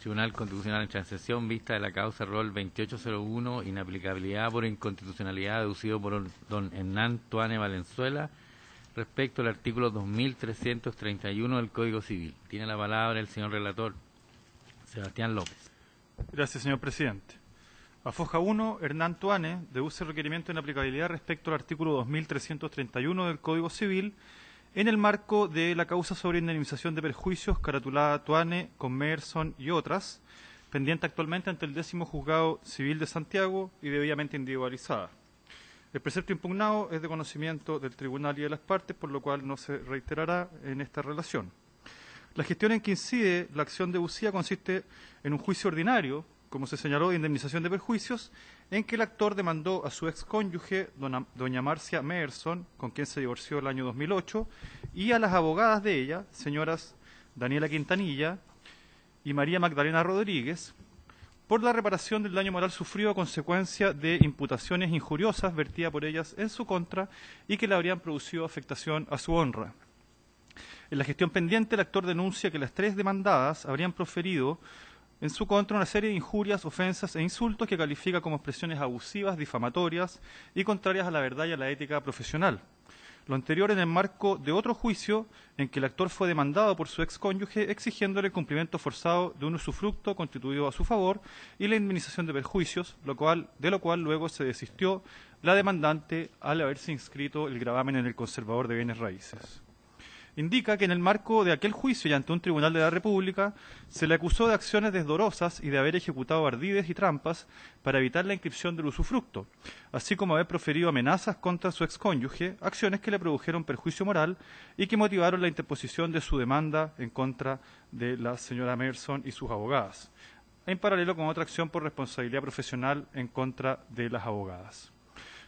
Tribunal Constitucional entra en sesión vista de la causa rol 2801, inaplicabilidad por inconstitucionalidad deducido por don Hernán Tuane Valenzuela, respecto al artículo 2331 del Código Civil. Tiene la palabra el señor relator, Sebastián López. Gracias, señor presidente. A foja 1, Hernán Tuane deduce el requerimiento de inaplicabilidad respecto al artículo 2331 del Código Civil en el marco de la causa sobre indemnización de perjuicios caratulada Tuane, Commerson y otras, pendiente actualmente ante el 10º Juzgado Civil de Santiago y debidamente individualizada. El precepto impugnado es de conocimiento del tribunal y de las partes, por lo cual no se reiterará en esta relación. La gestión en que incide la acción de UCIA consiste en un juicio ordinario, como se señaló, de indemnización de perjuicios, en que el actor demandó a su excónyuge, doña Marcia Meyerson, con quien se divorció el año 2008, y a las abogadas de ella, señoras Daniela Quintanilla y María Magdalena Rodríguez, por la reparación del daño moral sufrido a consecuencia de imputaciones injuriosas vertidas por ellas en su contra y que le habrían producido afectación a su honra. En la gestión pendiente, el actor denuncia que las tres demandadas habrían proferido en su contra una serie de injurias, ofensas e insultos que califica como expresiones abusivas, difamatorias y contrarias a la verdad y a la ética profesional. Lo anterior en el marco de otro juicio en que el actor fue demandado por su excónyuge exigiéndole el cumplimiento forzado de un usufructo constituido a su favor y la indemnización de perjuicios, de lo cual luego se desistió la demandante al haberse inscrito el gravamen en el conservador de bienes raíces. Indica que en el marco de aquel juicio y ante un tribunal de la República se le acusó de acciones desdorosas y de haber ejecutado ardides y trampas para evitar la inscripción del usufructo, así como haber proferido amenazas contra su excónyuge, acciones que le produjeron perjuicio moral y que motivaron la interposición de su demanda en contra de la señora Meyerson y sus abogadas, en paralelo con otra acción por responsabilidad profesional en contra de las abogadas.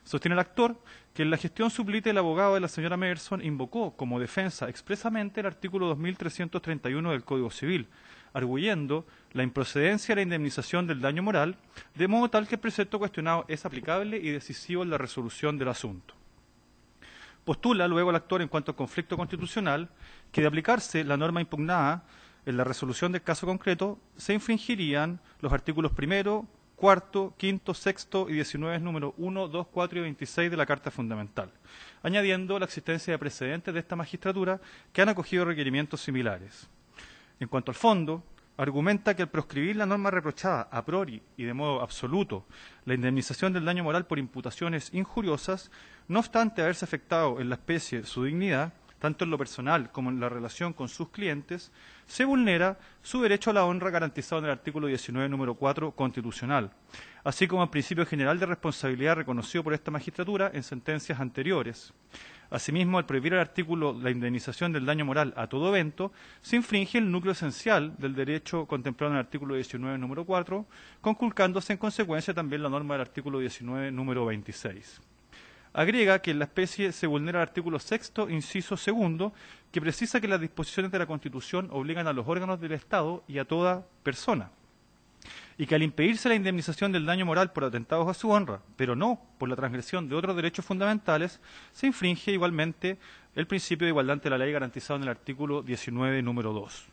Sostiene el actor que en la gestión suplite el abogado de la señora Meyerson invocó como defensa expresamente el artículo 2331 del Código Civil, arguyendo la improcedencia de la indemnización del daño moral, de modo tal que el precepto cuestionado es aplicable y decisivo en la resolución del asunto. Postula luego el actor en cuanto al conflicto constitucional que de aplicarse la norma impugnada en la resolución del caso concreto se infringirían los artículos 1º, 4º, 5º, 6º y 19 números 1, 2, 4 y 26 de la Carta Fundamental, añadiendo la existencia de precedentes de esta magistratura que han acogido requerimientos similares. En cuanto al fondo, argumenta que al proscribir la norma reprochada a priori y de modo absoluto la indemnización del daño moral por imputaciones injuriosas, no obstante haberse afectado en la especie su dignidad, tanto en lo personal como en la relación con sus clientes, se vulnera su derecho a la honra garantizado en el artículo 19, número 4 constitucional, así como el principio general de responsabilidad reconocido por esta magistratura en sentencias anteriores. Asimismo, al prohibir el artículo la indemnización del daño moral a todo evento, se infringe el núcleo esencial del derecho contemplado en el artículo 19, número 4, conculcándose en consecuencia también la norma del artículo 19, número 26. Agrega que en la especie se vulnera el artículo 6º, inciso 2, que precisa que las disposiciones de la Constitución obligan a los órganos del Estado y a toda persona, y que al impedirse la indemnización del daño moral por atentados a su honra, pero no por la transgresión de otros derechos fundamentales, se infringe igualmente el principio de igualdad ante la ley garantizado en el artículo 19, número 2.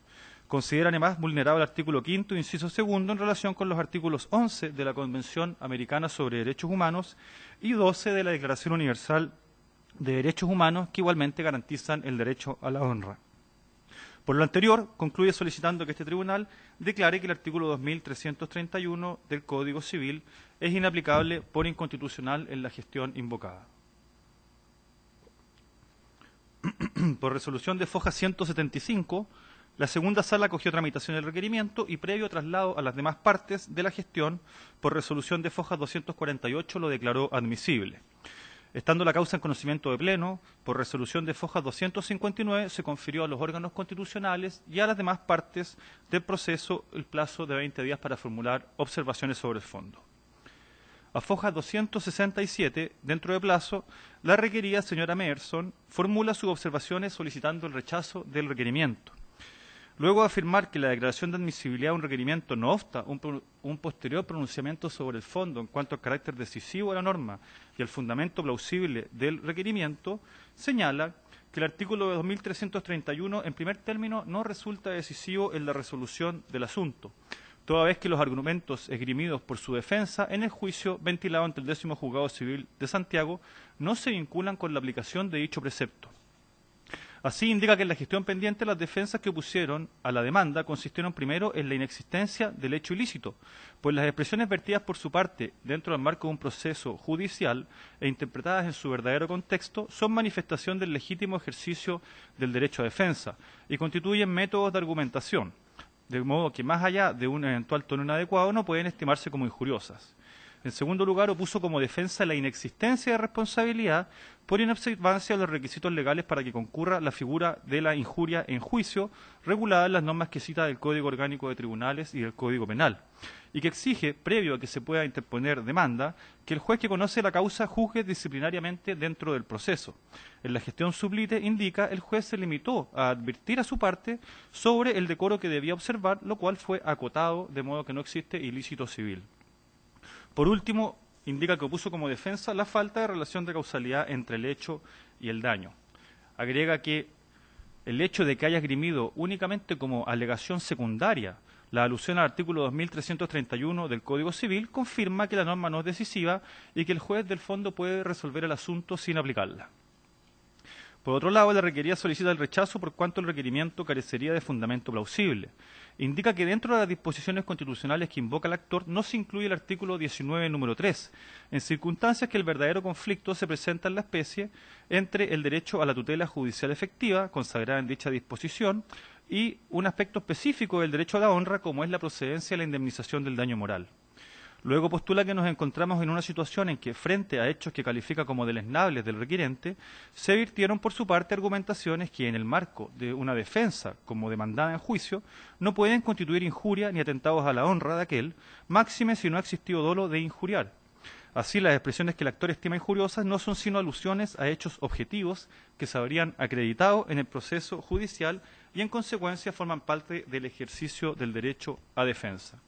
Considera además vulnerado el artículo 5º, inciso 2, en relación con los artículos 11 de la Convención Americana sobre Derechos Humanos y 12 de la Declaración Universal de Derechos Humanos, que igualmente garantizan el derecho a la honra. Por lo anterior, concluye solicitando que este tribunal declare que el artículo 2331 del Código Civil es inaplicable por inconstitucional en la gestión invocada. Por resolución de foja 175, la segunda sala acogió tramitación del requerimiento y previo traslado a las demás partes de la gestión, por resolución de foja 248 lo declaró admisible. Estando la causa en conocimiento de pleno, por resolución de foja 259 se confirió a los órganos constitucionales y a las demás partes del proceso el plazo de 20 días para formular observaciones sobre el fondo. A foja 267, dentro de plazo, la requerida señora Meyerson formula sus observaciones solicitando el rechazo del requerimiento. Luego de afirmar que la declaración de admisibilidad de un requerimiento no obsta un posterior pronunciamiento sobre el fondo en cuanto al carácter decisivo de la norma y el fundamento plausible del requerimiento, señala que el artículo de 2331 en primer término no resulta decisivo en la resolución del asunto, toda vez que los argumentos esgrimidos por su defensa en el juicio ventilado ante el 10º Juzgado Civil de Santiago no se vinculan con la aplicación de dicho precepto. Así indica que en la gestión pendiente las defensas que opusieron a la demanda consistieron primero en la inexistencia del hecho ilícito, pues las expresiones vertidas por su parte dentro del marco de un proceso judicial e interpretadas en su verdadero contexto son manifestación del legítimo ejercicio del derecho a defensa y constituyen métodos de argumentación, de modo que más allá de un eventual tono inadecuado no pueden estimarse como injuriosas. En segundo lugar, opuso como defensa la inexistencia de responsabilidad por inobservancia de los requisitos legales para que concurra la figura de la injuria en juicio, regulada en las normas que cita del Código Orgánico de Tribunales y del Código Penal, y que exige, previo a que se pueda interponer demanda, que el juez que conoce la causa juzgue disciplinariamente dentro del proceso. En la gestión sublite, indica, el juez se limitó a advertir a su parte sobre el decoro que debía observar, lo cual fue acotado, de modo que no existe ilícito civil. Por último, indica que opuso como defensa la falta de relación de causalidad entre el hecho y el daño. Agrega que el hecho de que haya esgrimido únicamente como alegación secundaria la alusión al artículo 2331 del Código Civil confirma que la norma no es decisiva y que el juez del fondo puede resolver el asunto sin aplicarla. Por otro lado, la requerida solicita el rechazo por cuanto el requerimiento carecería de fundamento plausible. Indica que dentro de las disposiciones constitucionales que invoca el actor no se incluye el artículo 19, número 3, en circunstancias que el verdadero conflicto se presenta en la especie entre el derecho a la tutela judicial efectiva, consagrada en dicha disposición, y un aspecto específico del derecho a la honra, como es la procedencia de la indemnización del daño moral. Luego postula que nos encontramos en una situación en que, frente a hechos que califica como deleznables del requirente, se virtieron por su parte argumentaciones que, en el marco de una defensa como demandada en juicio, no pueden constituir injuria ni atentados a la honra de aquel, máxime si no ha existido dolo de injuriar. Así, las expresiones que el actor estima injuriosas no son sino alusiones a hechos objetivos que se habrían acreditado en el proceso judicial y, en consecuencia, forman parte del ejercicio del derecho a defensa.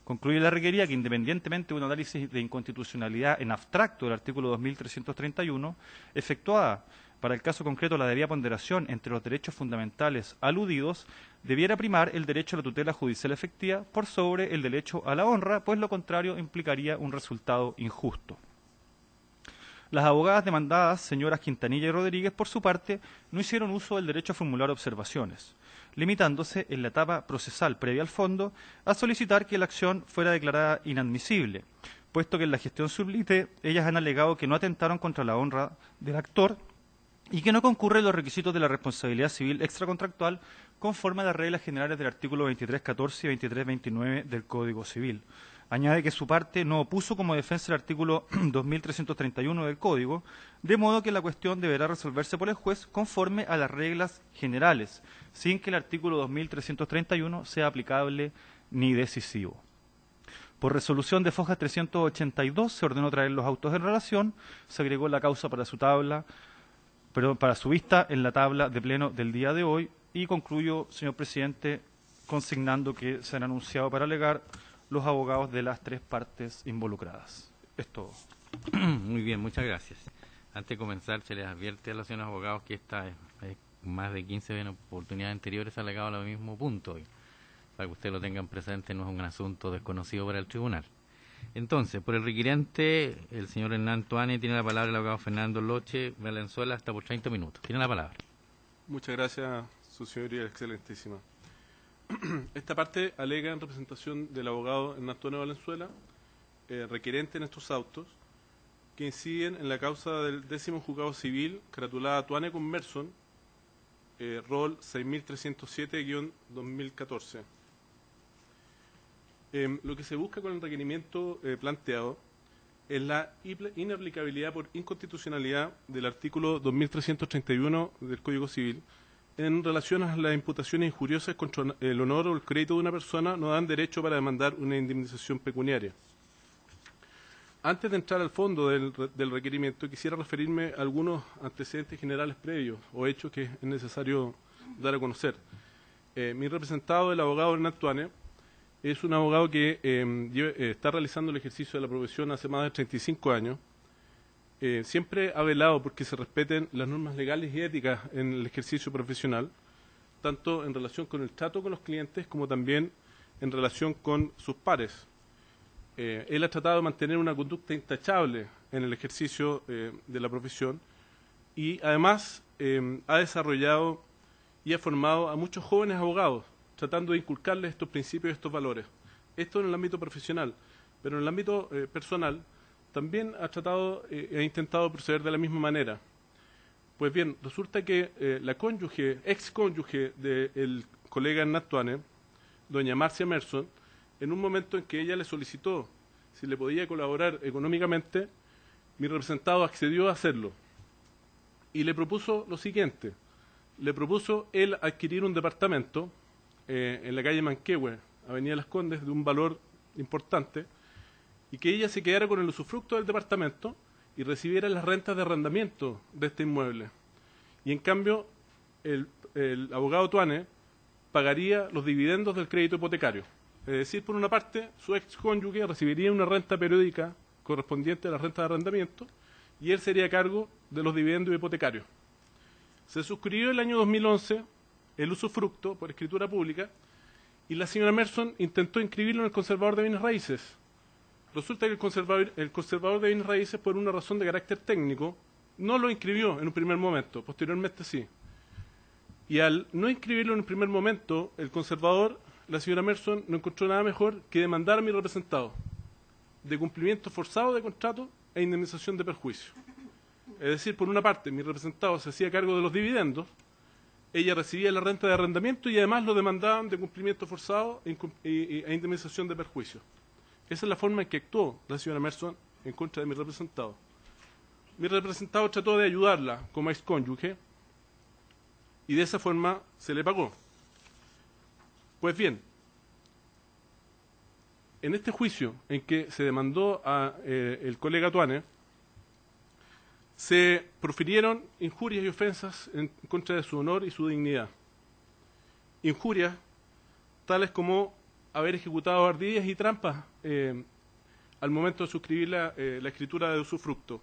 Concluye la requerida que, independientemente de un análisis de inconstitucionalidad en abstracto del artículo 2331, efectuada para el caso concreto la debida ponderación entre los derechos fundamentales aludidos, debiera primar el derecho a la tutela judicial efectiva por sobre el derecho a la honra, pues lo contrario implicaría un resultado injusto. Las abogadas demandadas, señoras Quintanilla y Rodríguez, por su parte, no hicieron uso del derecho a formular observaciones, limitándose en la etapa procesal previa al fondo a solicitar que la acción fuera declarada inadmisible, puesto que en la gestión sublite ellas han alegado que no atentaron contra la honra del actor y que no concurren los requisitos de la responsabilidad civil extracontractual conforme a las reglas generales del artículo 2314 y 2329 del Código Civil. Añade que su parte no opuso como defensa el artículo 2331 del Código, de modo que la cuestión deberá resolverse por el juez conforme a las reglas generales, sin que el artículo 2331 sea aplicable ni decisivo. Por resolución de Fojas 382 se ordenó traer los autos en relación, se agregó la causa para su vista en la tabla de pleno del día de hoy y concluyo, señor presidente, consignando que se han anunciado para alegar los abogados de las tres partes involucradas. Es todo. Muy bien, muchas gracias. Antes de comenzar, se les advierte a los señores abogados que esta es más de 15 en oportunidades anteriores ha alegado al mismo punto. Para que ustedes lo tengan presente, no es un asunto desconocido para el tribunal. Entonces, por el requirente, el señor Hernán Tuane, tiene la palabra el abogado Fernando Loche Valenzuela hasta por 30 minutos. Tiene la palabra. Muchas gracias, su señoría excelentísima. Esta parte alega en representación del abogado Hernán Tuane Valenzuela, requerente en estos autos, que inciden en la causa del 10º Juzgado Civil, caratulada Tuane Conmerson, rol 6307-2014. Lo que se busca con el requerimiento planteado es la inaplicabilidad por inconstitucionalidad del artículo 2331 del Código Civil, en relación a las imputaciones injuriosas contra el honor o el crédito de una persona, no dan derecho para demandar una indemnización pecuniaria. Antes de entrar al fondo del requerimiento, quisiera referirme a algunos antecedentes generales previos o hechos que es necesario dar a conocer. Mi representado, el abogado Hernán Tuane, es un abogado que está realizando el ejercicio de la profesión hace más de 35 años. Siempre ha velado porque se respeten las normas legales y éticas en el ejercicio profesional, tanto en relación con el trato con los clientes como también en relación con sus pares. Él ha tratado de mantener una conducta intachable en el ejercicio de la profesión y además ha desarrollado y ha formado a muchos jóvenes abogados, tratando de inculcarles estos principios y estos valores. Esto en el ámbito profesional, pero en el ámbito personal también ha tratado e ha intentado proceder de la misma manera. Pues bien, resulta que la cónyuge, ex cónyuge del colega Hernán Tuane, doña Marcia Merson, en un momento en que ella le solicitó si le podía colaborar económicamente, mi representado accedió a hacerlo y le propuso lo siguiente. Le propuso él adquirir un departamento en la calle Manquehue, Avenida Las Condes, de un valor importante, y que ella se quedara con el usufructo del departamento y recibiera las rentas de arrendamiento de este inmueble. Y en cambio, el abogado Tuane pagaría los dividendos del crédito hipotecario. Es decir, por una parte, su ex cónyuge recibiría una renta periódica correspondiente a la renta de arrendamiento y él sería a cargo de los dividendos hipotecarios. Se suscribió el año 2011 el usufructo por escritura pública y la señora Merson intentó inscribirlo en el conservador de bienes raíces. Resulta que el conservador de bienes raíces, por una razón de carácter técnico, no lo inscribió en un primer momento, posteriormente sí. Y al no inscribirlo en un primer momento, el conservador, la señora Merson, no encontró nada mejor que demandar a mi representado de cumplimiento forzado de contrato e indemnización de perjuicio. Es decir, por una parte, mi representado se hacía cargo de los dividendos, ella recibía la renta de arrendamiento y además lo demandaban de cumplimiento forzado e indemnización de perjuicio. Esa es la forma en que actuó la señora Merson en contra de mi representado. Mi representado trató de ayudarla como excónyuge y de esa forma se le pagó. Pues bien, en este juicio en que se demandó a el colega Tuane, se profirieron injurias y ofensas en contra de su honor y su dignidad. Injurias tales como haber ejecutado ardillas y trampas al momento de suscribir la escritura de usufructo.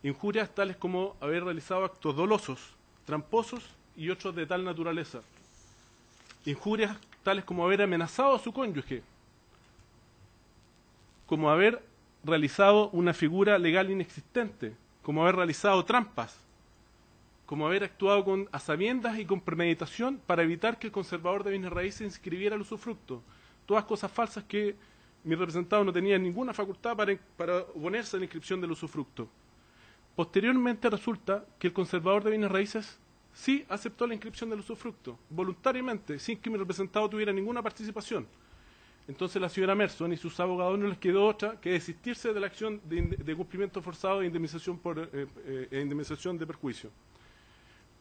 Injurias tales como haber realizado actos dolosos, tramposos y otros de tal naturaleza. Injurias tales como haber amenazado a su cónyuge, como haber realizado una figura legal inexistente, como haber realizado trampas, como haber actuado a sabiendas y con premeditación para evitar que el conservador de bienes raíces inscribiera el usufructo. Todas cosas falsas que mi representado no tenía ninguna facultad para oponerse a la inscripción del usufructo. Posteriormente resulta que el conservador de bienes raíces sí aceptó la inscripción del usufructo, voluntariamente, sin que mi representado tuviera ninguna participación. Entonces la señora Merson y sus abogados no les quedó otra que desistirse de la acción de cumplimiento forzado de indemnización indemnización de perjuicio.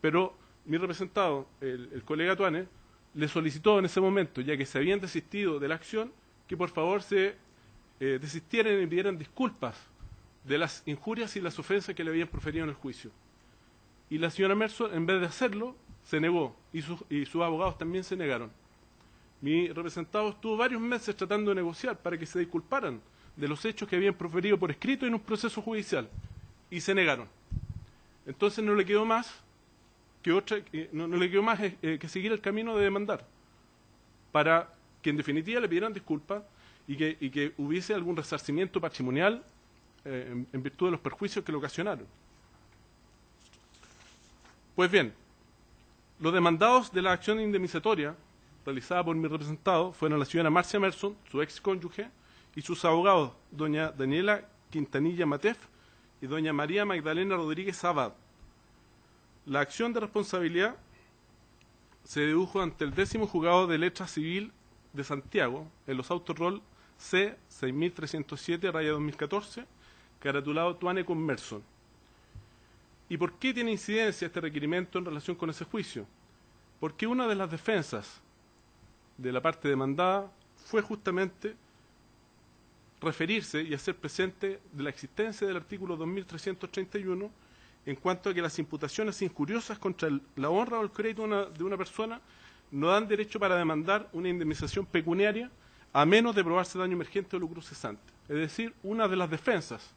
Pero mi representado, el colega Tuane, le solicitó en ese momento, ya que se habían desistido de la acción, que por favor se desistieran y pidieran disculpas de las injurias y las ofensas que le habían proferido en el juicio. Y la señora Merson, en vez de hacerlo, se negó, y sus abogados también se negaron. Mi representado estuvo varios meses tratando de negociar para que se disculparan de los hechos que habían proferido por escrito en un proceso judicial, y se negaron. Entonces no le quedó más que seguir el camino de demandar, para que en definitiva le pidieran disculpas y que hubiese algún resarcimiento patrimonial en virtud de los perjuicios que le ocasionaron. Pues bien, los demandados de la acción indemnizatoria realizada por mi representado fueron la señora Marcia Merson, su ex cónyuge, y sus abogados, doña Daniela Quintanilla Matef y doña María Magdalena Rodríguez Abad. La acción de responsabilidad se dedujo ante el 10º Juzgado de Letras Civil de Santiago, en los autos rol C 6307/2014, caratulado Tuane con Merson. ¿Y por qué tiene incidencia este requerimiento en relación con ese juicio? Porque una de las defensas de la parte demandada fue justamente referirse y hacer presente de la existencia del artículo 2331 en cuanto a que las imputaciones injuriosas contra la honra o el crédito de una persona no dan derecho para demandar una indemnización pecuniaria a menos de probarse daño emergente o lucro cesante. Es decir, una de las defensas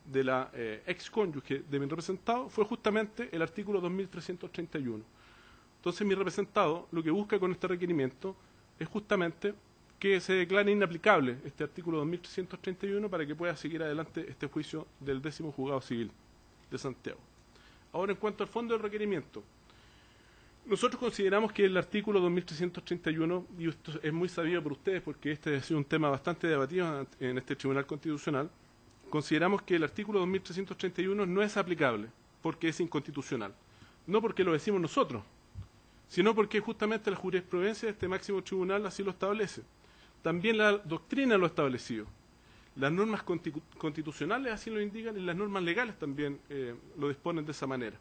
de la ex cónyuge de mi representado fue justamente el artículo 2331. Entonces mi representado lo que busca con este requerimiento es justamente que se declare inaplicable este artículo 2331 para que pueda seguir adelante este juicio del 10º Juzgado Civil de Santiago. Ahora, en cuanto al fondo del requerimiento, nosotros consideramos que el artículo 2331, y esto es muy sabido por ustedes porque este ha sido un tema bastante debatido en este Tribunal Constitucional, consideramos que el artículo 2331 no es aplicable porque es inconstitucional. No porque lo decimos nosotros, sino porque justamente la jurisprudencia de este máximo tribunal así lo establece. También la doctrina lo ha establecido. Las normas constitucionales así lo indican y las normas legales también lo disponen de esa manera.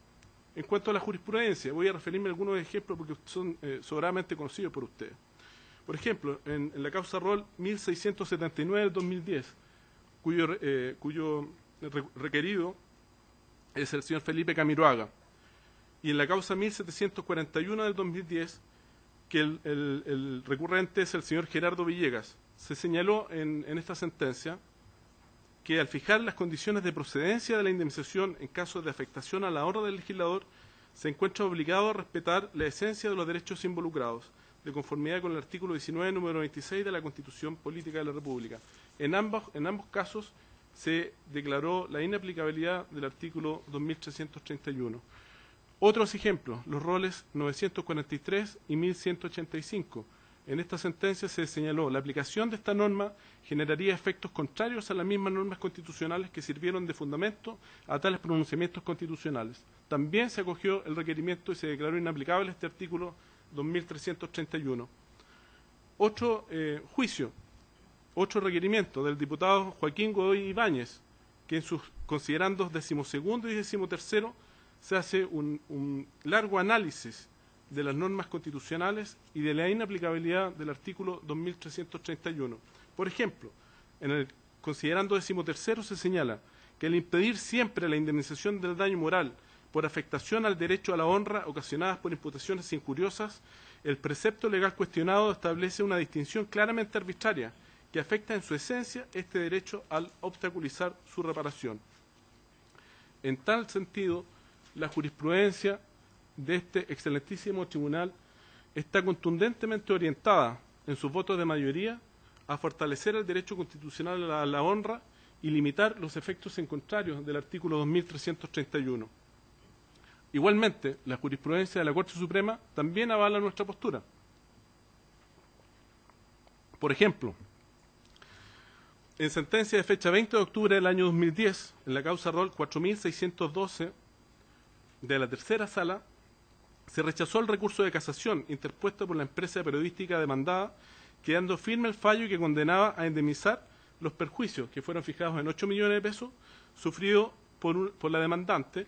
En cuanto a la jurisprudencia, voy a referirme a algunos ejemplos porque son sobradamente conocidos por ustedes. Por ejemplo, en la causa Rol 1679 del 2010, cuyo requerido es el señor Felipe Camiroaga, y en la causa 1741 del 2010, que el recurrente es el señor Gerardo Villegas, se señaló en esta sentencia que al fijar las condiciones de procedencia de la indemnización en caso de afectación a la honra del legislador, se encuentra obligado a respetar la esencia de los derechos involucrados, de conformidad con el artículo 19, número 26 de la Constitución Política de la República. En ambos casos se declaró la inaplicabilidad del artículo 2331. Otros ejemplos, los roles 943 y 1185. En esta sentencia se señaló la aplicación de esta norma generaría efectos contrarios a las mismas normas constitucionales que sirvieron de fundamento a tales pronunciamientos constitucionales. También se acogió el requerimiento y se declaró inaplicable este artículo 2331. Otro juicio, otro requerimiento del diputado Joaquín Godoy Ibáñez, que en sus considerandos 12º y 13º se hace un largo análisis de las normas constitucionales y de la inaplicabilidad del artículo 2331. Por ejemplo, en el considerando 13º se señala que al impedir siempre la indemnización del daño moral por afectación al derecho a la honra ocasionadas por imputaciones injuriosas, el precepto legal cuestionado establece una distinción claramente arbitraria que afecta en su esencia este derecho al obstaculizar su reparación. En tal sentido, la jurisprudencia de este excelentísimo tribunal está contundentemente orientada en sus votos de mayoría a fortalecer el derecho constitucional a la honra y limitar los efectos en contrario del artículo 2331. Igualmente, la jurisprudencia de la Corte Suprema también avala nuestra postura. Por ejemplo, en sentencia de fecha 20 de octubre del año 2010, en la causa Rol 4612 de la tercera sala, se rechazó el recurso de casación interpuesto por la empresa periodística demandada, quedando firme el fallo que condenaba a indemnizar los perjuicios, que fueron fijados en 8 millones de pesos, sufridos por la demandante,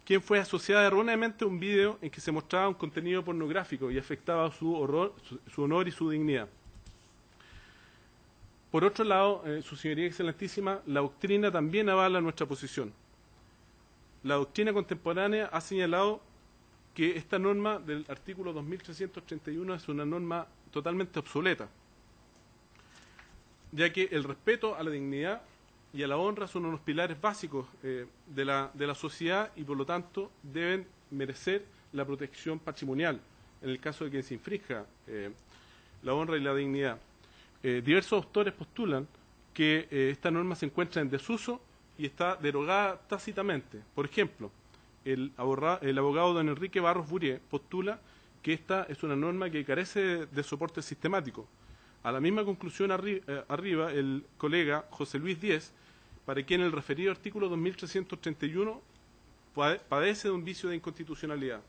quien fue asociada erróneamente a un video en que se mostraba un contenido pornográfico y afectaba su honor y su dignidad. Por otro lado, su señoría excelentísima, la doctrina también avala nuestra posición. La doctrina contemporánea ha señalado que esta norma del artículo 2331 es una norma totalmente obsoleta, ya que el respeto a la dignidad y a la honra son unos pilares básicos de la sociedad y por lo tanto deben merecer la protección patrimonial en el caso de que se infrinja la honra y la dignidad. Diversos autores postulan que esta norma se encuentra en desuso y está derogada tácitamente. Por ejemplo, el abogado don Enrique Barros Burié postula que esta es una norma que carece de soporte sistemático. A la misma conclusión arriba el colega José Luis Díez, para quien el referido artículo 2331 padece de un vicio de inconstitucionalidad.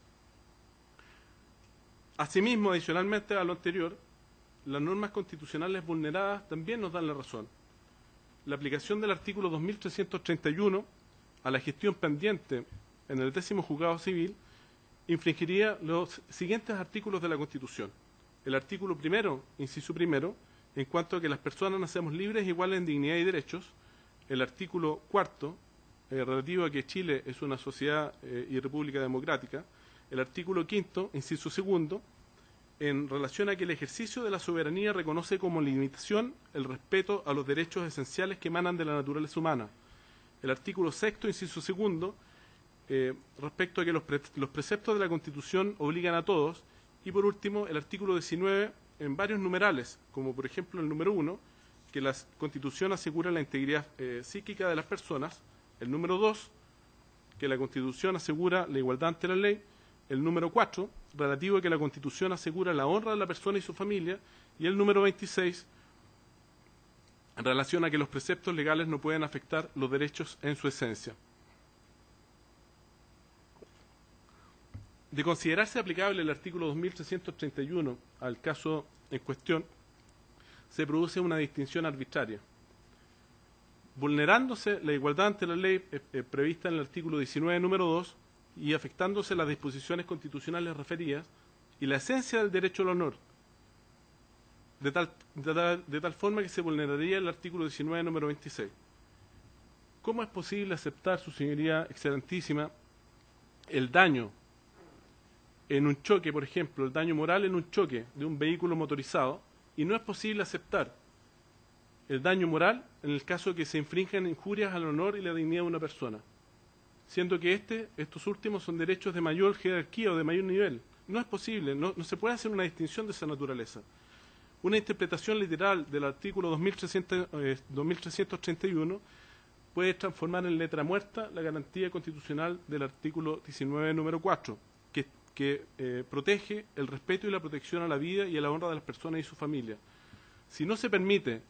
Asimismo, adicionalmente a lo anterior, las normas constitucionales vulneradas también nos dan la razón. La aplicación del artículo 2331 a la gestión pendiente en el 10º Juzgado Civil infringiría los siguientes artículos de la Constitución. El artículo 1º, inciso 1º, en cuanto a que las personas nacemos libres e iguales en dignidad y derechos. El artículo 4º, relativo a que Chile es una sociedad y república democrática. El artículo 5º, inciso 2º, en relación a que el ejercicio de la soberanía reconoce como limitación el respeto a los derechos esenciales que emanan de la naturaleza humana. El artículo 6º, inciso 2º, respecto a que los preceptos de la Constitución obligan a todos. Y por último, el artículo 19, en varios numerales, como por ejemplo el número 1, que la Constitución asegura la integridad psíquica de las personas, el número 2, que la Constitución asegura la igualdad ante la ley, el número 4, relativo a que la Constitución asegura la honra de la persona y su familia, y el número 26, en relación a que los preceptos legales no pueden afectar los derechos en su esencia. De considerarse aplicable el artículo 2331 al caso en cuestión, se produce una distinción arbitraria. Vulnerándose la igualdad ante la ley prevista en el artículo 19, número 2, y afectándose las disposiciones constitucionales referidas y la esencia del derecho al honor, de tal forma que se vulneraría el artículo 19, número 26. ¿Cómo es posible aceptar, su señoría excelentísima, el daño en un choque, por ejemplo, el daño moral en un choque de un vehículo motorizado, y no es posible aceptar el daño moral en el caso de que se infrinjan injurias al honor y la dignidad de una persona, siendo que estos últimos son derechos de mayor jerarquía o de mayor nivel? No es posible, no se puede hacer una distinción de esa naturaleza. Una interpretación literal del artículo 2331 puede transformar en letra muerta la garantía constitucional del artículo 19, número 4, que protege el respeto y la protección a la vida y a la honra de las personas y su familia. Si no se permite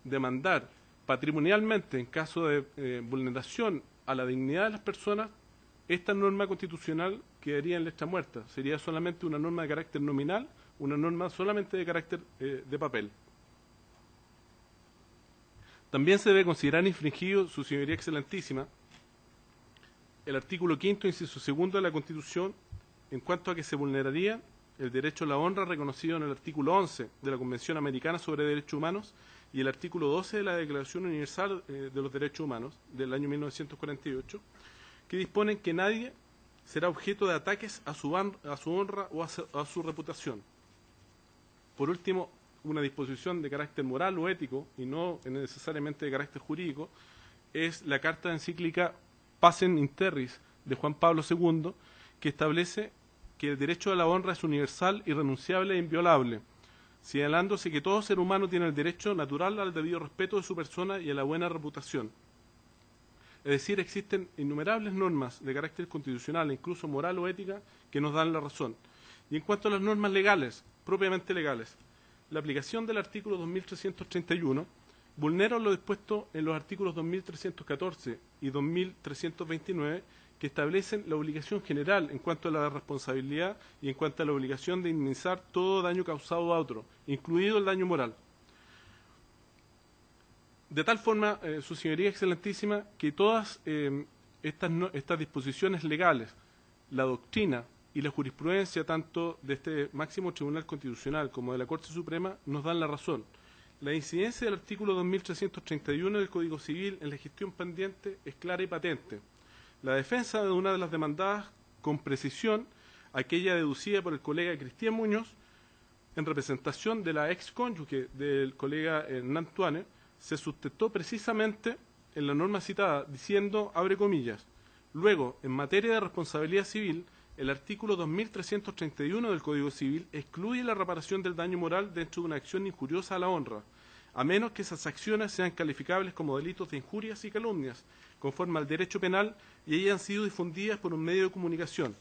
demandar patrimonialmente en caso de vulneración a la dignidad de las personas, esta norma constitucional quedaría en letra muerta. Sería solamente una norma de carácter nominal, una norma solamente de carácter de papel. También se debe considerar infringido, su señoría excelentísima, el artículo 5º, inciso 2 de la Constitución, en cuanto a que se vulneraría el derecho a la honra reconocido en el artículo 11 de la Convención Americana sobre Derechos Humanos y el artículo 12 de la Declaración Universal de los Derechos Humanos del año 1948, que disponen que nadie será objeto de ataques a su honra o a su reputación. Por último, una disposición de carácter moral o ético, y no necesariamente de carácter jurídico, es la carta encíclica Pacem in Terris de Juan Pablo II, que establece que el derecho a la honra es universal, irrenunciable e inviolable, señalándose que todo ser humano tiene el derecho natural al debido respeto de su persona y a la buena reputación. Es decir, existen innumerables normas de carácter constitucional, incluso moral o ética, que nos dan la razón. Y en cuanto a las normas legales, propiamente legales, la aplicación del artículo 2331 vulnera lo dispuesto en los artículos 2314 y 2329, que establecen la obligación general en cuanto a la responsabilidad y en cuanto a la obligación de indemnizar todo daño causado a otro, incluido el daño moral. De tal forma, su señoría excelentísima, que todas estas disposiciones legales, la doctrina y la jurisprudencia tanto de este máximo tribunal constitucional como de la Corte Suprema nos dan la razón. La incidencia del artículo 2331 del Código Civil en la gestión pendiente es clara y patente. La defensa de una de las demandadas con precisión, aquella deducida por el colega Cristian Muñoz, en representación de la ex cónyuge del colega Hernán Tuane, se sustentó precisamente en la norma citada, diciendo, abre comillas, luego, en materia de responsabilidad civil, el artículo 2331 del Código Civil excluye la reparación del daño moral dentro de una acción injuriosa a la honra, a menos que esas acciones sean calificables como delitos de injurias y calumnias, conforme al derecho penal, y hayan sido difundidas por un medio de comunicación.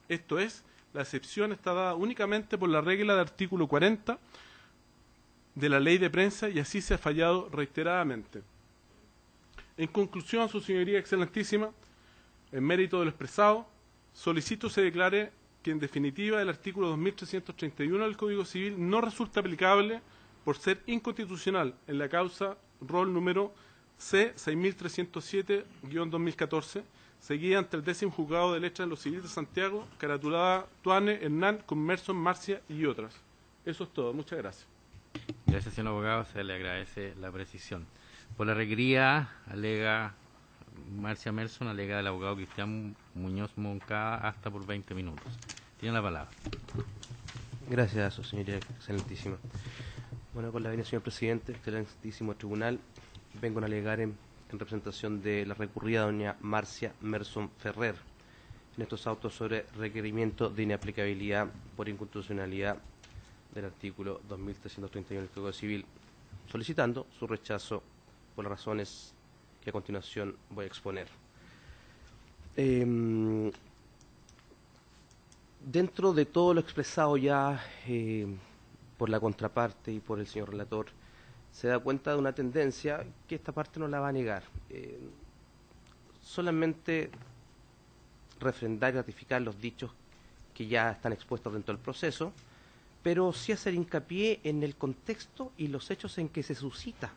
Esto es, la excepción está dada únicamente por la regla del artículo 40 de la Ley de Prensa, y así se ha fallado reiteradamente. En conclusión, su señoría excelentísima, en mérito de lo expresado, solicito se declare que en definitiva el artículo 2331 del Código Civil no resulta aplicable por ser inconstitucional en la causa rol número C6307-2014, seguida ante el 10º Juzgado de Letras de lo Civil de Santiago, caratulada Tuane, Hernán, Conmerson, Marcia y otras. Eso es todo. Muchas gracias. Gracias, señor abogado. Se le agradece la precisión. Por la requerida, alega Marcia Merson, alega el abogado Cristian Muñoz Moncada, hasta por 20 minutos. Tiene la palabra. Gracias, su señoría excelentísima. Bueno, con la venia, señor presidente, excelentísimo tribunal, vengo a alegar en representación de la recurrida doña Marcia Merson Ferrer en estos autos sobre requerimiento de inaplicabilidad por inconstitucionalidad del artículo 2331 del Código Civil, solicitando su rechazo por las razones que a continuación voy a exponer. Dentro de todo lo expresado ya por la contraparte y por el señor relator, se da cuenta de una tendencia que esta parte no la va a negar. Solamente refrendar y ratificar los dichos que ya están expuestos dentro del proceso, pero sí hacer hincapié en el contexto y los hechos en que se suscita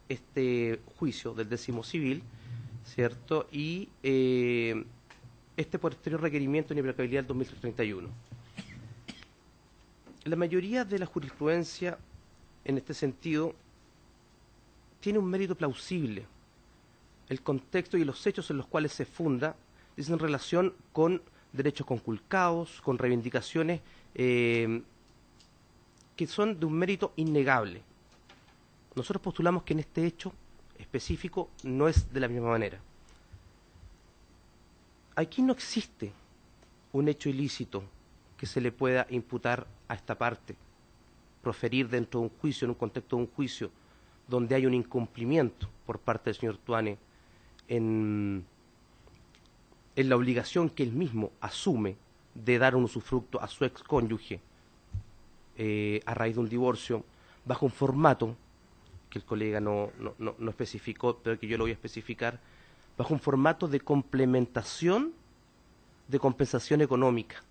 este juicio del 10º civil, ¿cierto? Y este posterior requerimiento de inaplicabilidad del 2031. La mayoría de la jurisprudencia en este sentido tiene un mérito plausible. El contexto y los hechos en los cuales se funda es en relación con derechos conculcados, con reivindicaciones que son de un mérito innegable. Nosotros postulamos que en este hecho específico no es de la misma manera. Aquí no existe un hecho ilícito que se le pueda imputar a esta parte, proferir dentro de un juicio, en un contexto de un juicio, donde hay un incumplimiento por parte del señor Tuane en la obligación que él mismo asume de dar un usufructo a su excónyuge a raíz de un divorcio, bajo un formato que el colega no especificó, pero que yo lo voy a especificar, bajo un formato de complementación de compensación económica,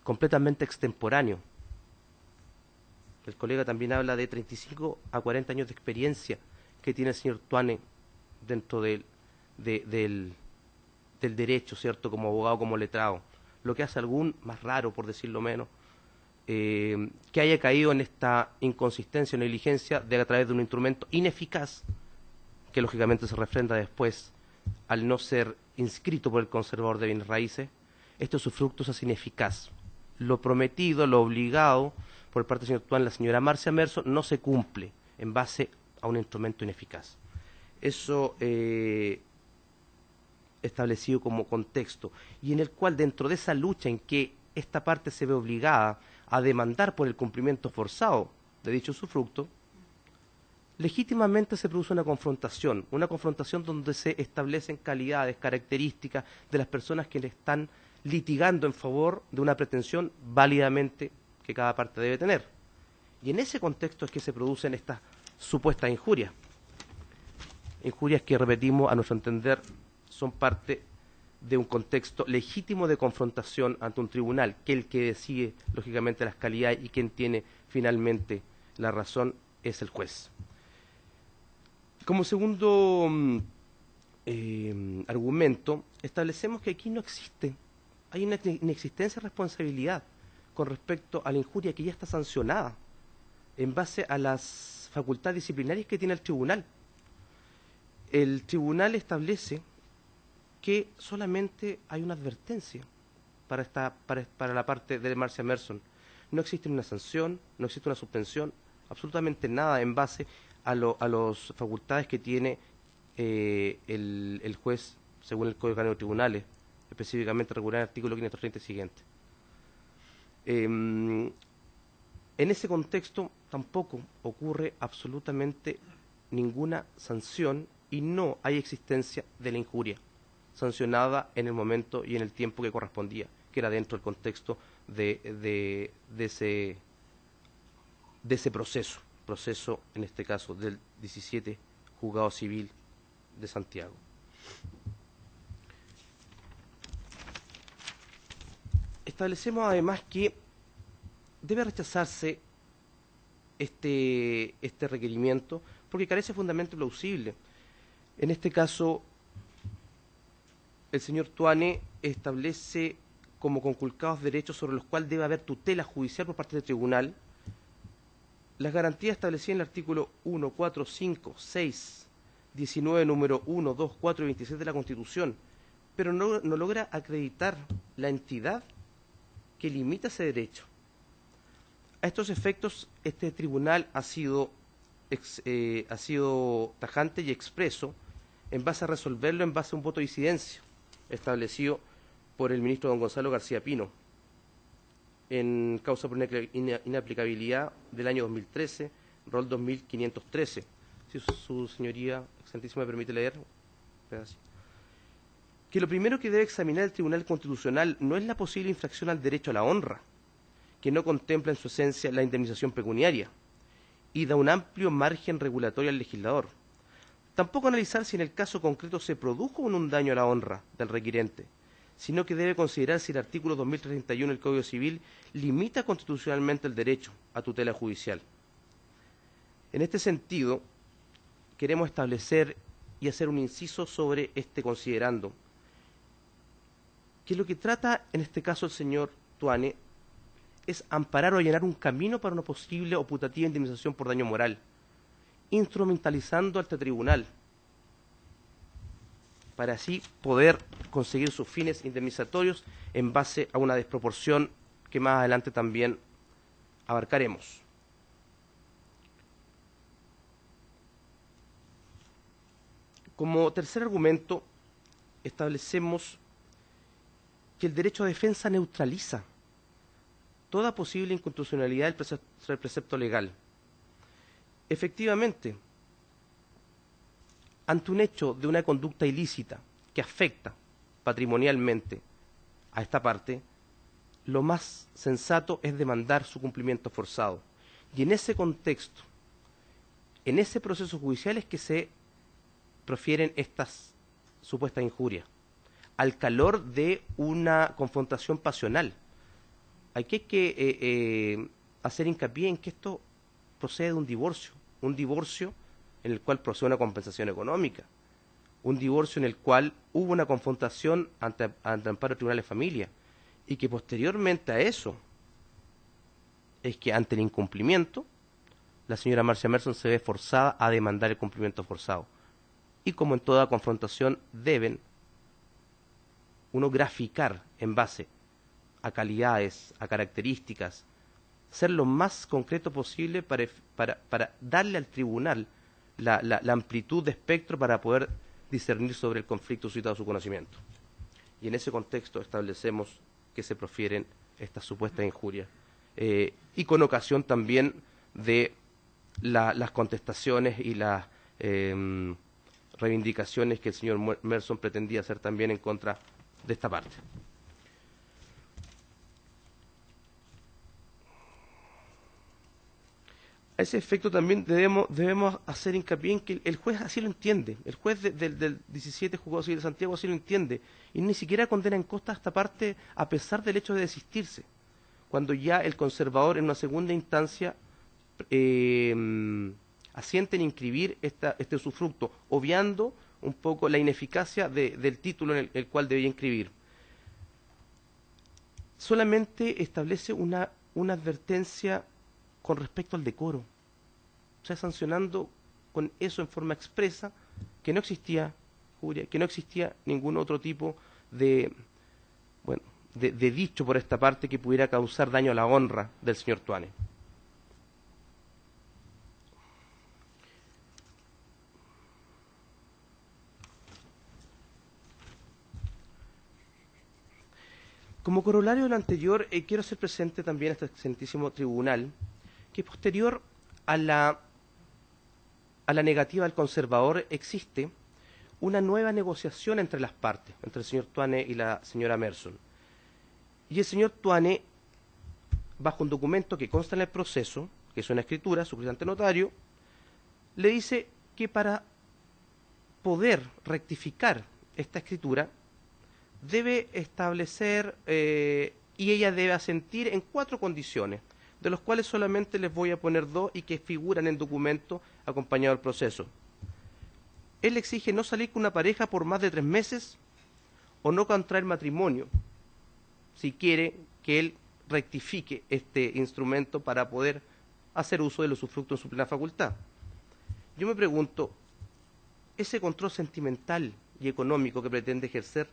completamente extemporáneo. El colega también habla de 35 a 40 años de experiencia que tiene el señor Tuane dentro del derecho, ¿cierto?, como abogado, como letrado, lo que hace algún más raro, por decirlo menos, que haya caído en esta inconsistencia o negligencia a través de un instrumento ineficaz, que lógicamente se refrenda después al no ser inscrito por el conservador de bienes raíces. Este usufructo se hace ineficaz. Lo prometido, lo obligado por parte del señor Tuane, la señora Marcia Merso, no se cumple en base a un instrumento ineficaz. Eso establecido como contexto, y en el cual, dentro de esa lucha en que esta parte se ve obligada a demandar por el cumplimiento forzado de dicho usufructo, legítimamente se produce una confrontación donde se establecen calidades, características de las personas que le están litigando en favor de una pretensión válidamente que cada parte debe tener. Y en ese contexto es que se producen estas supuestas injurias. Injurias que, repetimos, a nuestro entender, son parte de un contexto legítimo de confrontación ante un tribunal, que el que decide, lógicamente, las calidades y quien tiene finalmente la razón es el juez. Como segundo argumento, establecemos que aquí no existe, hay una inexistencia de responsabilidad con respecto a la injuria que ya está sancionada en base a las facultades disciplinarias que tiene el tribunal. El tribunal establece que solamente hay una advertencia para la parte de Marcia Merson. No existe una sanción, no existe una suspensión, absolutamente nada en base a las facultades que tiene el juez según el Código Orgánico de Tribunales, específicamente regular el artículo 530 y siguiente. En ese contexto tampoco ocurre absolutamente ninguna sanción y no hay existencia de la injuria sancionada en el momento y en el tiempo que correspondía, que era dentro del contexto de ese proceso, en este caso, del 17 Juzgado Civil de Santiago. Establecemos además que debe rechazarse este requerimiento porque carece de fundamento plausible. En este caso, el señor Tuane establece como conculcados derechos sobre los cuales debe haber tutela judicial por parte del tribunal las garantías establecidas en el artículo 1, 4, 5, 6, 19, número 1, 2, 4 y 26 de la Constitución, pero no logra acreditar la entidad que limita ese derecho. A estos efectos, este tribunal ha sido tajante y expreso en base a resolverlo en base a un voto de disidencia establecido por el ministro don Gonzalo García Pino. en causa por inaplicabilidad del año 2013, rol 2513. Si su señoría excelentísima me permite leer un pedacito. Que lo primero que debe examinar el Tribunal Constitucional no es la posible infracción al derecho a la honra, que no contempla en su esencia la indemnización pecuniaria y da un amplio margen regulatorio al legislador. Tampoco analizar si en el caso concreto se produjo un daño a la honra del requirente, sino que debe considerar si el artículo 2031 del Código Civil limita constitucionalmente el derecho a tutela judicial. En este sentido, queremos establecer y hacer un inciso sobre este considerando, que lo que trata en este caso el señor Tuane es amparar o allanar un camino para una posible o putativa indemnización por daño moral, instrumentalizando a este tribunal, para así poder conseguir sus fines indemnizatorios en base a una desproporción que más adelante también abarcaremos. Como tercer argumento, establecemos que el derecho a defensa neutraliza toda posible inconstitucionalidad del precepto legal. Efectivamente, ante un hecho de una conducta ilícita que afecta patrimonialmente a esta parte, lo más sensato es demandar su cumplimiento forzado. Y en ese contexto, en ese proceso judicial es que se profieren estas supuestas injurias, al calor de una confrontación pasional. Aquí hay que hacer hincapié en que esto procede de un divorcio en el cual procede una compensación económica, un divorcio en el cual hubo una confrontación ante amparo del Tribunal de Familia, y que posteriormente a eso es que ante el incumplimiento, la señora Marcia Merson se ve forzada a demandar el cumplimiento forzado. Y como en toda confrontación deben uno graficar en base a calidades, a características, ser lo más concreto posible para darle al tribunal la amplitud de espectro para poder discernir sobre el conflicto suscitado a su conocimiento. Y en ese contexto establecemos que se profieren estas supuestas injurias. Y con ocasión también de las contestaciones y las reivindicaciones que el señor Merson pretendía hacer también en contra de esta parte. A ese efecto también debemos hacer hincapié en que el juez así lo entiende. El juez del 17 Juzgado Civil de Santiago así lo entiende. Y ni siquiera condena en costa esta parte a pesar del hecho de desistirse. Cuando ya el conservador en una segunda instancia asiente en inscribir este usufructo, obviando un poco la ineficacia del título en el cual debía inscribir. Solamente establece una advertencia con respecto al decoro, o sea, sancionando con eso en forma expresa que no existía juria, que no existía ningún otro tipo de dicho por esta parte que pudiera causar daño a la honra del señor Tuane. Como corolario de lo anterior, quiero hacer presente también a este excelentísimo tribunal que posterior a la negativa del conservador existe una nueva negociación entre las partes, entre el señor Tuane y la señora Merson. Y el señor Tuane, bajo un documento que consta en el proceso, que es una escritura, suscrita ante notario, le dice que para poder rectificar esta escritura debe establecer y ella debe asentir en 4 condiciones, de los cuales solamente les voy a poner 2 y que figuran en el documento acompañado del proceso. Él exige no salir con una pareja por más de 3 meses o no contraer matrimonio, si quiere que él rectifique este instrumento para poder hacer uso del usufructo en su plena facultad. Yo me pregunto, ¿ese control sentimental y económico que pretende ejercer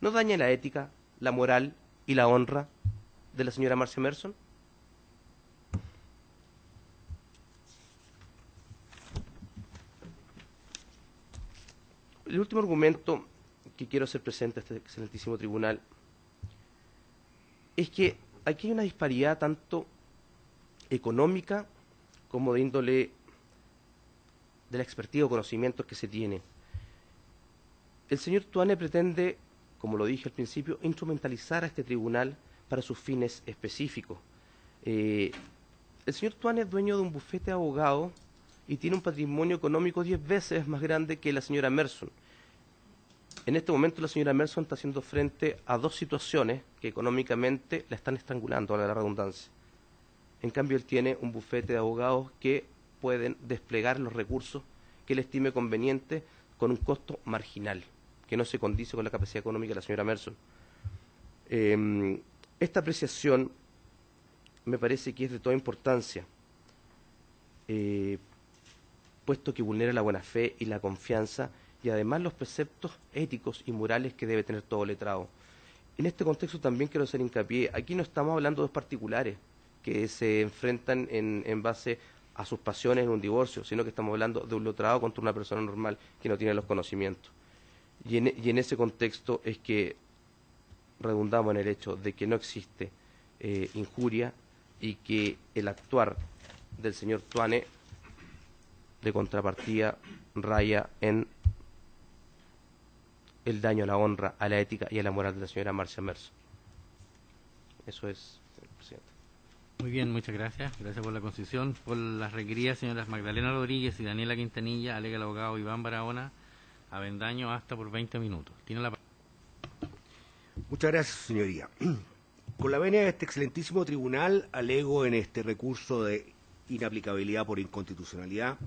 no daña la ética, la moral y la honra de la señora Marcia Merson? El último argumento que quiero hacer presente a este excelentísimo tribunal es que aquí hay una disparidad tanto económica como de índole de la expertise o conocimientos que se tiene. El señor Tuane pretende, como lo dije al principio, instrumentalizar a este tribunal para sus fines específicos. El señor Tuane es dueño de un bufete de abogados y tiene un patrimonio económico 10 veces más grande que la señora Merson. En este momento la señora Merson está haciendo frente a dos situaciones que económicamente la están estrangulando, a la redundancia. En cambio, él tiene un bufete de abogados que pueden desplegar los recursos que él estime conveniente con un costo marginal, que no se condice con la capacidad económica de la señora Merson. Esta apreciación me parece que es de toda importancia, puesto que vulnera la buena fe y la confianza y además los preceptos éticos y morales que debe tener todo letrado. En este contexto también quiero hacer hincapié, aquí no estamos hablando de dos particulares que se enfrentan en base a sus pasiones en un divorcio, sino que estamos hablando de un letrado contra una persona normal que no tiene los conocimientos. Y en ese contexto es que redundamos en el hecho de que no existe injuria y que el actuar del señor Tuane de contrapartida raya en el daño a la honra, a la ética y a la moral de la señora Marcia Merson. Eso es, señor presidente. Muy bien, muchas gracias. Gracias por la concesión. Por las requeridas señoras Magdalena Rodríguez y Daniela Quintanilla, alega el abogado Iván Barahona, Avendaño hasta por 20 minutos. Tiene la palabra. Muchas gracias, señoría. Con la venia de este excelentísimo tribunal, alego en este recurso de inaplicabilidad por inconstitucionalidad,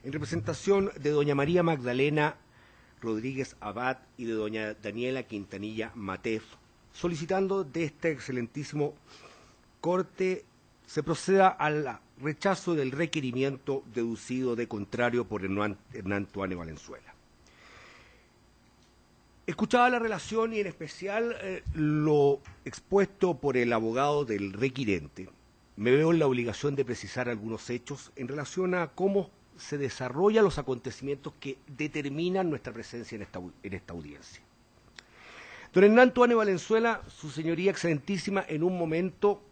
en representación de doña María Magdalena Rodríguez Abad y de doña Daniela Quintanilla Matef, solicitando de este excelentísimo Corte se proceda al rechazo del requerimiento deducido de contrario por Hernán Tuane Valenzuela. Escuchaba la relación y en especial lo expuesto por el abogado del requirente, me veo en la obligación de precisar algunos hechos en relación a cómo se desarrollan los acontecimientos que determinan nuestra presencia en esta audiencia. Don Hernán Tuane Valenzuela, su señoría excelentísima, en un momento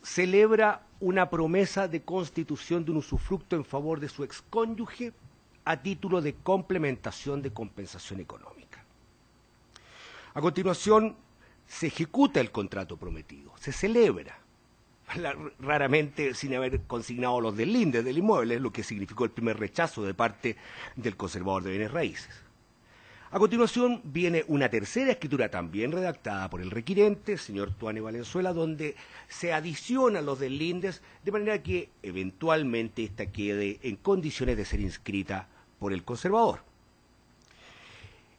celebra una promesa de constitución de un usufructo en favor de su excónyuge a título de complementación de compensación económica. A continuación, se ejecuta el contrato prometido, se celebra, raramente sin haber consignado los deslindes del inmueble, lo que significó el primer rechazo de parte del conservador de bienes raíces. A continuación viene una tercera escritura también redactada por el requirente, señor Tuane Valenzuela, donde se adicionan los deslindes de manera que eventualmente ésta quede en condiciones de ser inscrita por el conservador.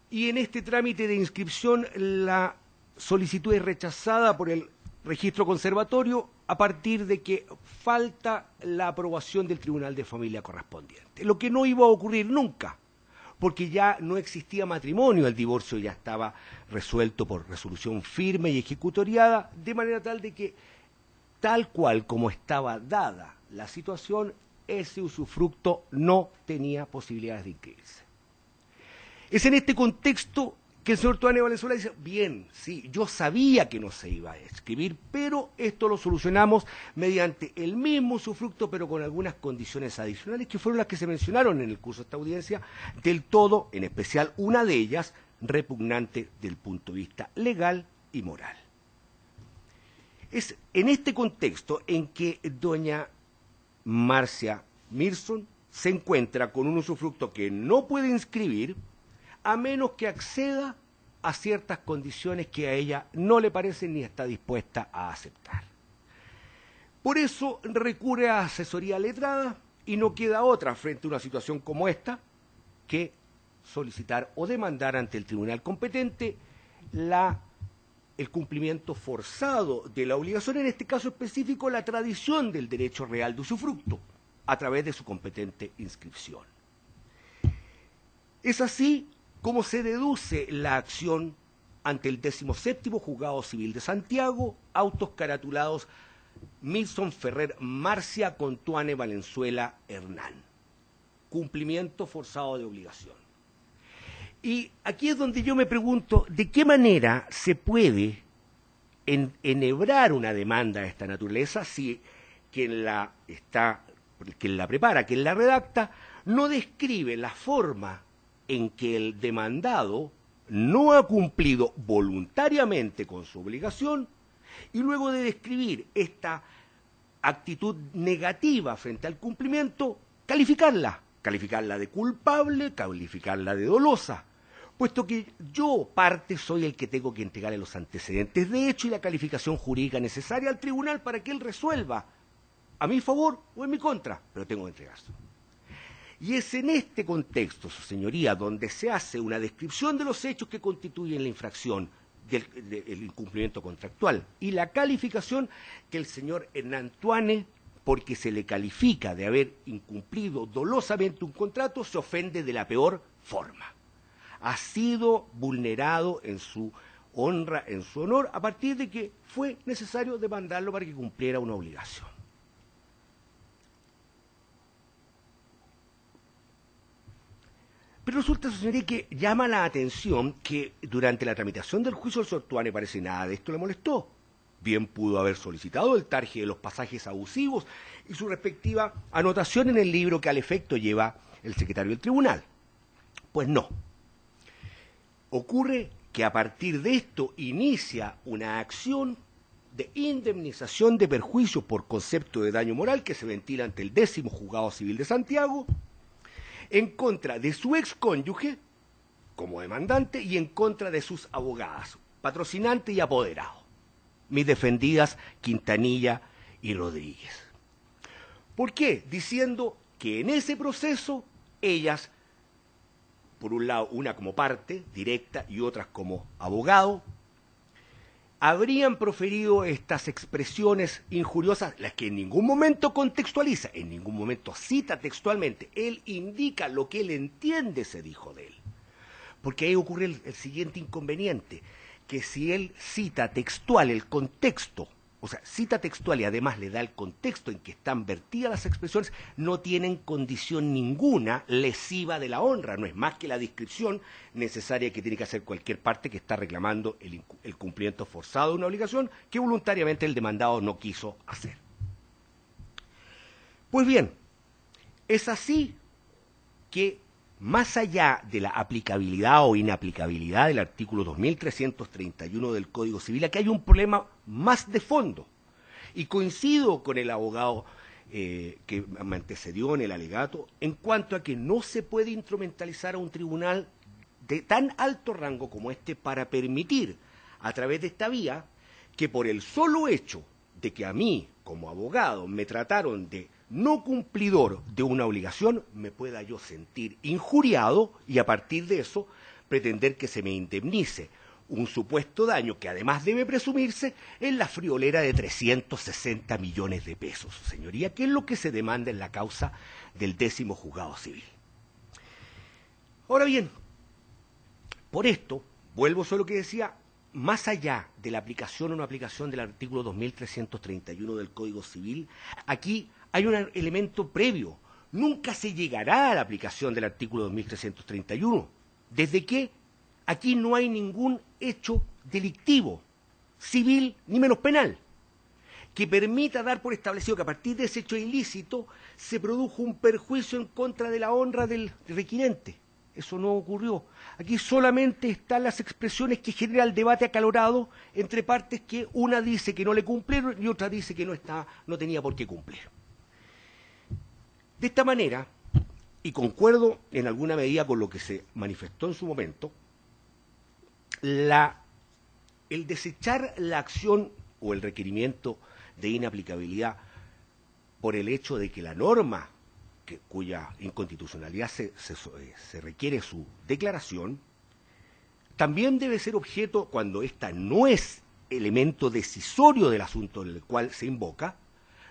Y en este trámite de inscripción la solicitud es rechazada por el registro conservatorio a partir de que falta la aprobación del Tribunal de Familia correspondiente, lo que no iba a ocurrir nunca, porque ya no existía matrimonio, el divorcio ya estaba resuelto por resolución firme y ejecutoriada, de manera tal de que, tal cual como estaba dada la situación, ese usufructo no tenía posibilidades de inscribirse. Es en este contexto que el señor Tuane Valenzuela dice, bien, sí, yo sabía que no se iba a escribir, pero esto lo solucionamos mediante el mismo usufructo, pero con algunas condiciones adicionales que fueron las que se mencionaron en el curso de esta audiencia, del todo, en especial una de ellas, repugnante del punto de vista legal y moral. Es en este contexto en que doña Marcia Merson se encuentra con un usufructo que no puede inscribir, a menos que acceda a ciertas condiciones que a ella no le parecen ni está dispuesta a aceptar. Por eso recurre a asesoría letrada y no queda otra frente a una situación como esta que solicitar o demandar ante el tribunal competente el cumplimiento forzado de la obligación, en este caso específico la tradición del derecho real de usufructo, a través de su competente inscripción. Es así como se deduce la acción ante el 17º Juzgado Civil de Santiago, autos caratulados Milson Ferrer Marcia con Tuane Valenzuela Hernán. Cumplimiento forzado de obligación. Y aquí es donde yo me pregunto, ¿de qué manera se puede enhebrar una demanda de esta naturaleza si quien la prepara, quien la redacta, no describe la forma en que el demandado no ha cumplido voluntariamente con su obligación, y luego de describir esta actitud negativa frente al cumplimiento, calificarla de culpable, calificarla de dolosa, puesto que yo, parte, soy el que tengo que entregarle los antecedentes de hecho y la calificación jurídica necesaria al tribunal para que él resuelva a mi favor o en mi contra, pero tengo que entregárselo. Y es en este contexto, su señoría, donde se hace una descripción de los hechos que constituyen la infracción del incumplimiento contractual y la calificación que el señor Hernán Tuane, porque se le califica de haber incumplido dolosamente un contrato, se ofende de la peor forma. Ha sido vulnerado en su honra, en su honor, a partir de que fue necesario demandarlo para que cumpliera una obligación. Pero resulta, señoría, que llama la atención que durante la tramitación del juicio del señor Tuane parece nada de esto le molestó. Bien pudo haber solicitado el tarje de los pasajes abusivos y su respectiva anotación en el libro que al efecto lleva el secretario del tribunal. Pues no. Ocurre que a partir de esto inicia una acción de indemnización de perjuicio por concepto de daño moral que se ventila ante el 10º Juzgado Civil de Santiago, en contra de su excónyuge como demandante y en contra de sus abogadas, patrocinante y apoderado, mis defendidas Quintanilla y Rodríguez. ¿Por qué? Diciendo que en ese proceso ellas, por un lado una como parte directa y otras como abogado, habrían proferido estas expresiones injuriosas, las que en ningún momento contextualiza, en ningún momento cita textualmente, él indica lo que él entiende se dijo de él. Porque ahí ocurre el siguiente inconveniente, que si él cita textual el contexto, o sea, cita textual y además le da el contexto en que están vertidas las expresiones, no tienen condición ninguna lesiva de la honra, no es más que la descripción necesaria que tiene que hacer cualquier parte que está reclamando el cumplimiento forzado de una obligación que voluntariamente el demandado no quiso hacer. Pues bien, es así que más allá de la aplicabilidad o inaplicabilidad del artículo 2331 del Código Civil, aquí hay un problema más de fondo. Y coincido con el abogado que me antecedió en el alegato en cuanto a que no se puede instrumentalizar a un tribunal de tan alto rango como este para permitir, a través de esta vía, que por el solo hecho de que a mí, como abogado, me trataron de no cumplidor de una obligación, me pueda yo sentir injuriado y a partir de eso pretender que se me indemnice un supuesto daño que además debe presumirse en la friolera de 360 millones de pesos, señoría, que es lo que se demanda en la causa del 10º Juzgado Civil. Ahora bien, por esto, vuelvo a lo que decía, más allá de la aplicación o no aplicación del artículo 2331 del Código Civil, aquí hay un elemento previo. Nunca se llegará a la aplicación del artículo 2331, desde que aquí no hay ningún hecho delictivo, civil ni menos penal, que permita dar por establecido que a partir de ese hecho ilícito se produjo un perjuicio en contra de la honra del requirente. Eso no ocurrió. Aquí solamente están las expresiones que genera el debate acalorado entre partes que una dice que no le cumplieron y otra dice que no tenía por qué cumplir. De esta manera, y concuerdo en alguna medida con lo que se manifestó en su momento, el desechar la acción o el requerimiento de inaplicabilidad por el hecho de que la norma cuya inconstitucionalidad se requiere su declaración, también debe ser objeto, cuando ésta no es elemento decisorio del asunto en el cual se invoca,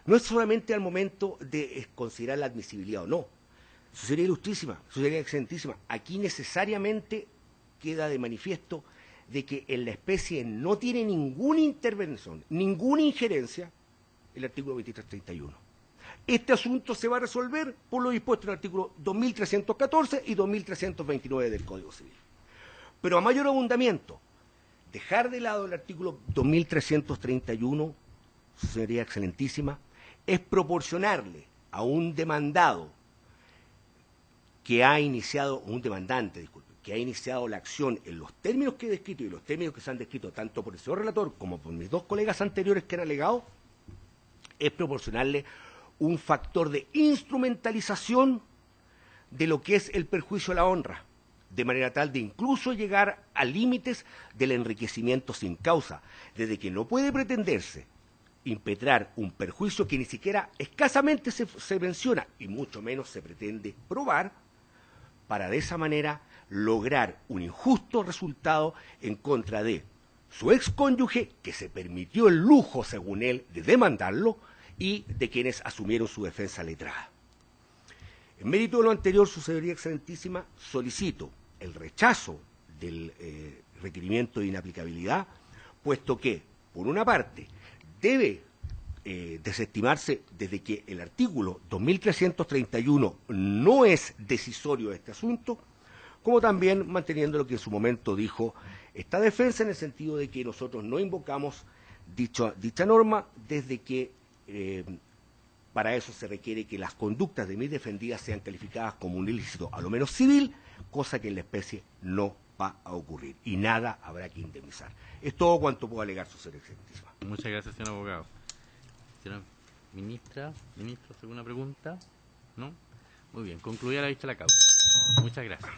no es solamente al momento de considerar la admisibilidad o no. Eso sería ilustrísima, eso sería excelentísima. Aquí necesariamente queda de manifiesto de que en la especie no tiene ninguna intervención, ninguna injerencia el artículo 2331. Este asunto se va a resolver por lo dispuesto en el artículo 2314 y 2329 del Código Civil. Pero a mayor abundamiento dejar de lado el artículo 2331, señoría excelentísima, es proporcionarle a un demandado que ha iniciado, un demandante, disculpe, que ha iniciado la acción en los términos que he descrito y los términos que se han descrito tanto por el señor relator como por mis dos colegas anteriores que han alegado, es proporcionarle un factor de instrumentalización de lo que es el perjuicio a la honra, de manera tal de incluso llegar a límites del enriquecimiento sin causa, desde que no puede pretenderse impetrar un perjuicio que ni siquiera escasamente se menciona y mucho menos se pretende probar, para de esa manera lograr un injusto resultado en contra de su excónyuge, que se permitió el lujo, según él, de demandarlo, y de quienes asumieron su defensa letrada. En mérito de lo anterior, su señoría excelentísima, solicito el rechazo del requerimiento de inaplicabilidad, puesto que, por una parte, debe desestimarse desde que el artículo 2331 no es decisorio de este asunto, como también manteniendo lo que en su momento dijo esta defensa, en el sentido de que nosotros no invocamos dicha norma, desde que para eso se requiere que las conductas de mis defendidas sean calificadas como un ilícito, a lo menos civil, cosa que en la especie no va a ocurrir y nada habrá que indemnizar. Es todo cuanto puedo alegar, su señoría excelentísima. Muchas gracias, señor abogado. Señora ministra, ministro, ¿alguna pregunta? ¿No? Muy bien, concluida la vista de la causa. Muchas gracias.